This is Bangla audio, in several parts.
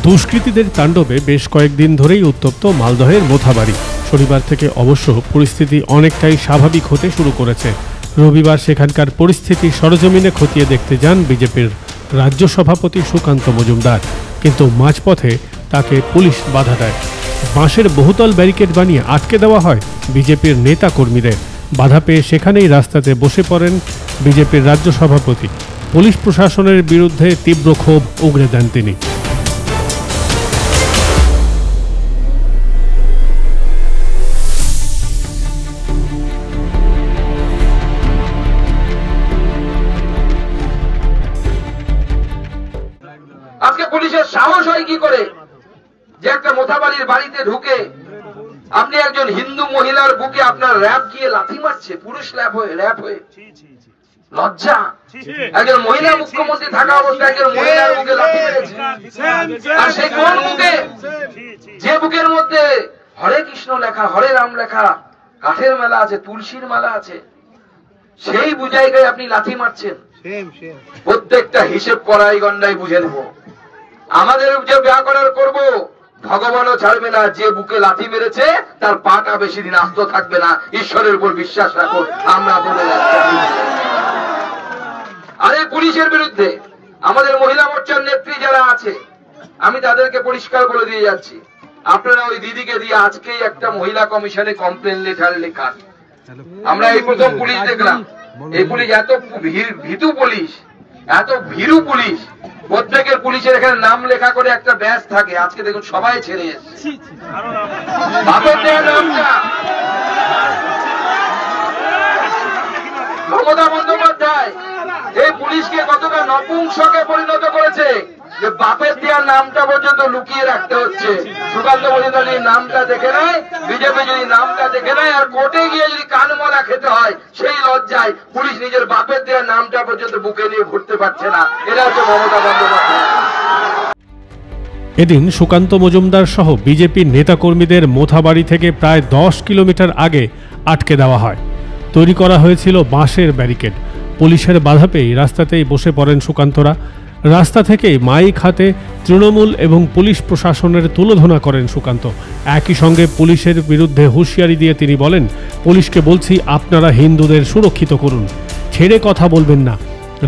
দুষ্কৃতীদের তাণ্ডবে বেশ কয়েকদিন ধরেই উত্তপ্ত মালদহের মোথাবাড়ি। শনিবার থেকে অবশ্য পরিস্থিতি অনেকটাই স্বাভাবিক হতে শুরু করেছে। রবিবার সেখানকার পরিস্থিতি সরজমিনে খতিয়ে দেখতে যান বিজেপির রাজ্য সভাপতি সুকান্ত মজুমদার, কিন্তু মাঝপথে তাকে পুলিশ বাধা দেয়। বাঁশের বহুতল ব্যারিকেড বানিয়ে আটকে দেওয়া হয় বিজেপির নেতা কর্মীদের। বাধা পেয়ে সেখানেই রাস্তাতে বসে পড়েন বিজেপির রাজ্য সভাপতি। পুলিশ প্রশাসনের বিরুদ্ধে তীব্র ক্ষোভ উগরে দেন তিনি। আজকে পুলিশের সাহস হয় কি করে যে একটা মোথাবাড়ির বাড়িতে ঢুকে আপনি একজন হিন্দু মহিলার বুকে আপনার র‍্যাপ গিয়ে লাথি মারছে, পুরুষ র‍্যাপ হয়ে লজ্জা। একজন মহিলা মুখ্যমন্ত্রী থাকা অবস্থায় একজন মহিলার বুকে লাথি মেরেছে, আর সেই কোন বুকে? যে বুকের মধ্যে হরে কৃষ্ণ লেখা, হরে রাম লেখা, কাঠের মালা আছে, তুলসীর মালা আছে, সেই জায়গায় আপনি লাথি মারছেন। প্রত্যেকটা হিসেব করাই গন্ডাই বুঝে নেব। আমাদের যে ব্যয় করার করব, ভগবানও ছাড়বে না। যে বুকে লাথি মেরেছে তার পাটা বেশি দিন আস্ত থাকবে না। ঈশ্বরের উপর বিশ্বাস রাখো, আমরা বলে যাচ্ছি। আর এই পুলিশের বিরুদ্ধে আমাদের মহিলা মোর্চার নেত্রী যারা আছে, আমি তাদেরকে পরিষ্কার বলে দিয়ে যাচ্ছি, আপনারা ওই দিদিকে দিয়ে আজকেই একটা মহিলা কমিশনে কমপ্লেন লেটার লেখান। আমরা এই প্রথম পুলিশ দেখলাম। এই পুলিশ এত ভীতু পুলিশ, এত ভীরু পুলিশ। প্রত্যেকের পুলিশের এখানে নাম লেখা করে একটা ব্যাজ থাকে। আজকে দেখুন সবাই ছেড়ে এসেছে। মমতা বন্দ্যোপাধ্যায় এই পুলিশকে কতটা নপুংসকে পরিণত করেছে যে বাপের দেওয়ার নামটা পর্যন্ত লুকিয়ে রাখতে হচ্ছে। সুকান্ত মজুমদার যদি নামটা দেখে নেয়, বিজেপি যদি নামটা দেখে নেয়, আর কোর্টে গিয়ে যদি কানমলা খেতে হয়, সেই লজ্জায় পুলিশ নিজের বাপের দেওয়ার নামটা পর্যন্ত বুকে নিয়ে ঘুরতে পারছে না। এটা হচ্ছে মমতা বন্দ্যোপাধ্যায়। এদিন সুকান্ত মজুমদার সহ বিজেপির নেতাকর্মীদের মোথাবাড়ি থেকে প্রায় 10 কিলোমিটার আগে আটকে দেওয়া হয়। তৈরি করা হয়েছিল বাঁশের ব্যারিকেড। পুলিশের বাধা পেয়ে রাস্তাতেই বসে পড়েন সুকান্তরা। রাস্তা থেকেই মাইক হাতে তৃণমূল এবং পুলিশ প্রশাসনের তুলোধনা করেন সুকান্ত। একই সঙ্গে পুলিশের বিরুদ্ধে হুঁশিয়ারি দিয়ে তিনি বলেন, পুলিশকে বলছি আপনারা হিন্দুদের সুরক্ষিত করুন, ছেড়ে কথা বলবেন না।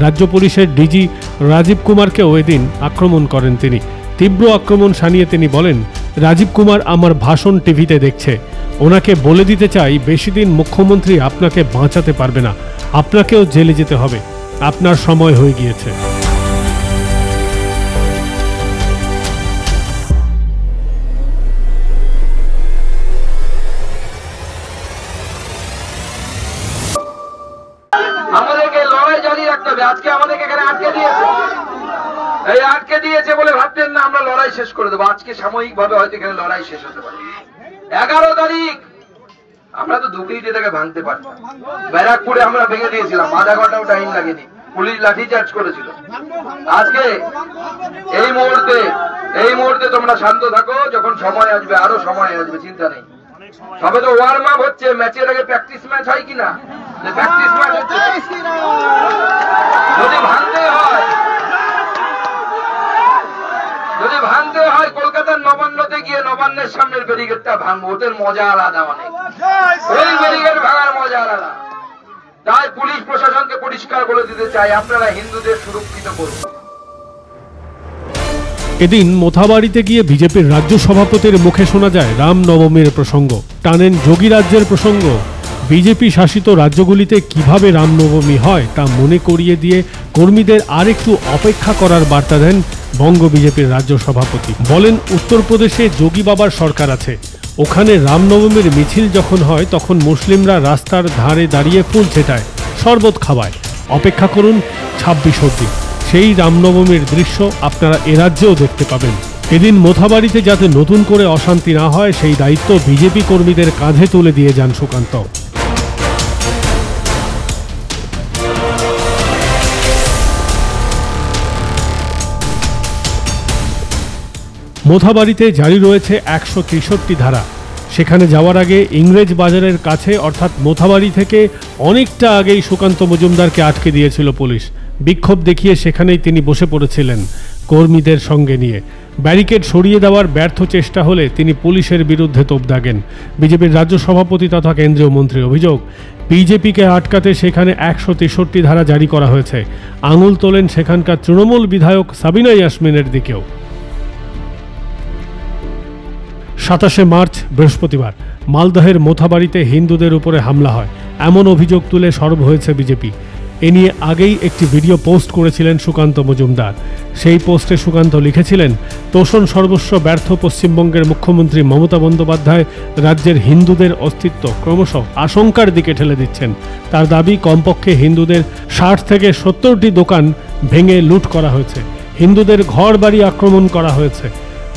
রাজ্য পুলিশের ডিজি রাজীব কুমারকেও এদিন আক্রমণ করেন তিনি। তীব্র আক্রমণ শানিয়ে তিনি বলেন, রাজীব কুমার আমার ভাষণ টিভিতে দেখছে, ওনাকে বলে দিতে চাই বেশি দিন মুখ্যমন্ত্রী আপনাকে বাঁচাতে পারবে না, আপনাকেও জেলে যেতে হবে, আপনার সময় হয়ে গিয়েছে। আমাদেরকে লড়াই জারি রাখতে হবে। আজকে আমাদেরকে এখানে আটকে দিয়েছে। এই আটকে দিয়েছে বলে ভাবতেন না আমরা লড়াই শেষ করে দেবো। আজকে সাময়িক ভাবে হয়তো এখানে লড়াই শেষ হতে পারে। 11 তারিখ আমরা তো 2 মিনিটে তাকে ভাঙতে পারতাম। ব্যারাকপুরে আমরা ভেঙে দিয়েছিলাম, আধা ঘন্টাও টাইম লাগেনি, পুলিশ লাঠি চার্জ করেছিল। আজকে এই মুহূর্তে তোমরা শান্ত থাকো, যখন সময় আসবে, আরো সময় আসবে, চিন্তা নেই। সবে তো ওয়ার্ম আপ হচ্ছে, ম্যাচের আগে প্র্যাকটিস ম্যাচ হয় কিনা, প্র্যাকটিস ম্যাচ হচ্ছে। যদি ভাঙতে হয় কলকাতার নবান্নতে গিয়ে নবান্নের সামনের ব্যারিকেডটা ভাঙবো, ওদের মজা আলাদা, অনেক ওই ব্যারিকেড ভাঙার মজা আলাদা। তাই পুলিশ প্রশাসনকে পরিষ্কার বলে দিতে চাই, আপনারা হিন্দুদের সুরক্ষিত করুন। এদিন মোথাবাড়িতে গিয়ে বিজেপির রাজ্য সভাপতির মুখে শোনা যায় রামনবমীর প্রসঙ্গ, টানেন যোগী রাজ্যের প্রসঙ্গ। বিজেপি শাসিত রাজ্যগুলিতে কিভাবে রামনবমী হয় তা মনে করিয়ে দিয়ে কর্মীদের আরেকটু অপেক্ষা করার বার্তা দেন বঙ্গ বিজেপির রাজ্য সভাপতি। বলেন, উত্তরপ্রদেশে যোগী বাবার সরকার আছে, ওখানে রামনবমীর মিছিল যখন হয় তখন মুসলিমরা রাস্তার ধারে দাঁড়িয়ে ফুল ছেটায়, শরবত খাওয়ায়। অপেক্ষা করুন 26 দিন, সেই রামনবমীর দৃশ্য আপনারা এ রাজ্যেও দেখতে পাবেন। এদিন মোথাবাড়িতে যাতে নতুন করে অশান্তি না হয় সেই দায়িত্ব বিজেপি কর্মীদের কাঁধে তুলে দিয়ে যান সুকান্ত। মোথাবাড়িতে জারি রয়েছে 163 ধারা। সেখানে যাওয়ার আগে ইংরেজ বাজারের কাছে অর্থাৎ মোথাবাড়ি থেকে অনেকটা আগেই সুকান্ত মজুমদারকে আটকে দিয়েছিল পুলিশ। বিক্ষোভ দেখিয়ে সেখানেই তিনি বসে পড়েছিলেন। কর্মীদের সঙ্গে নিয়ে। ব্যারিকেড সরিয়ে দেওয়ার ব্যর্থ চেষ্টা হলে তিনি পুলিশের বিরুদ্ধে তোপ দাগেন। বিজেপির রাজ্য সভাপতি তথা কেন্দ্রীয় মন্ত্রীর অভিযোগ, বিজেপিকে আটকাতে সেখানে ১৬৩ ধারা জারি করা হয়েছে। আঙুল তোলেন সেখানকার তৃণমূল বিধায়ক সাবিনা ইয়াসমিনের দিকেও। ২৭শে মার্চ বৃহস্পতিবার মালদহের মোথাবাড়িতে হিন্দুদের উপরে হামলা হয়, এমন অভিযোগ তুলে সরব হয়েছে বিজেপি। এ নিয়ে আগেই একটি ভিডিও পোস্ট করেছিলেন সুকান্ত মজুমদার। সেই পোস্টে সুকান্ত লিখেছিলেন, তোষণ সর্বস্ব ব্যর্থ পশ্চিমবঙ্গের মুখ্যমন্ত্রী মমতা বন্দ্যোপাধ্যায় রাজ্যের হিন্দুদের অস্তিত্ব ক্রমশ আশঙ্কার দিকে ঠেলে দিচ্ছেন। তার দাবি, কমপক্ষে হিন্দুদের ৬০ থেকে ৭০টি দোকান ভেঙে লুট করা হয়েছে, হিন্দুদের ঘর বাড়ি আক্রমণ করা হয়েছে,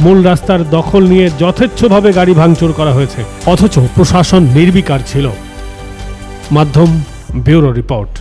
মূল রাস্তার দখল নিয়ে যথেচ্ছভাবে গাড়ি ভাঙচুর করা হয়েছে, অথচ প্রশাসন নির্বিকার ছিল। মাধ্যম ব্যুরো রিপোর্ট।